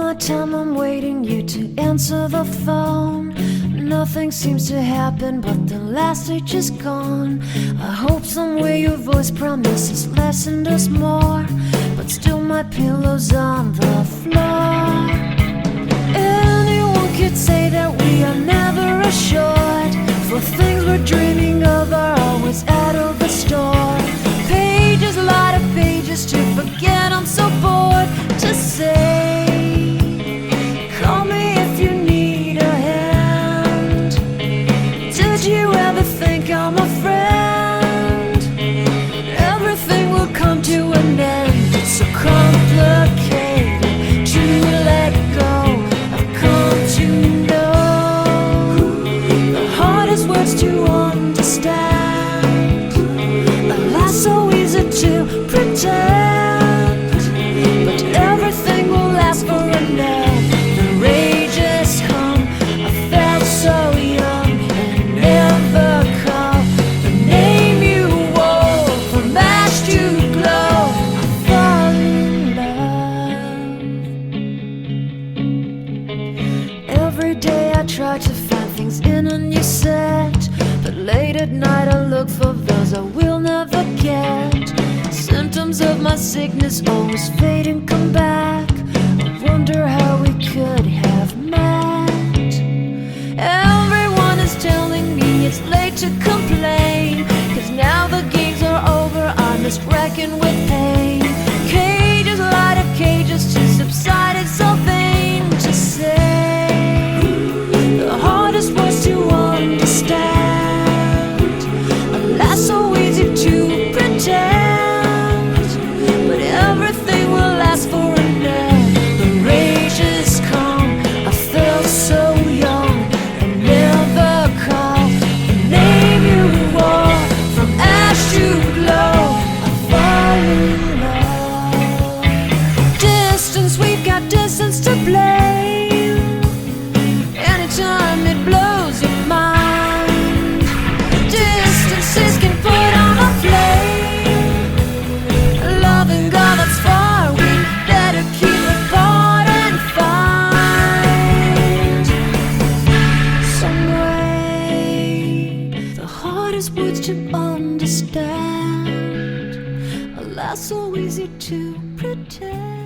my time I'm waiting you to answer the phone. Nothing seems to happen, but the last stage is gone. I hope somewhere your voice promises less and us more, but still my pillow's on the floor. Anyone could say that we are never assured, for things we're dreaming of are always out of the store. Pages, a lot of pages to forget, I'm so bored to say. Call me if you need a hand. Did you ever think I'm a friend? Everything will come to an end. It's so complicated to let go. I've come to know the hardest words to understand. Alas, so easy to pretend, but everything will last for a night. The rage has come. I felt so young and never call the name you wore. From ash to glow, I fall in love. Every day I try to find things in a new set, but late at night I look for those I will never get. Symptoms of my sickness always fade and come back. I wonder how we could have met. Everyone is telling me it's late to complain, 'cause now the games are over, I'm just wrecking with pain. Cages, light of cages to subside, it's so vain to say. The hardest words to understand. Alas, so easy to pretend, but everything will last for a night. The rage has come. I felt so young and never called the name you wore. From ash to glow, I fall in love. Distance, we've got distance to blame. Anytime it blows your mind, distances can put on a flame. Loving God that's far, we better keep apart and find some way. The hardest words to understand, alas, so easy to pretend.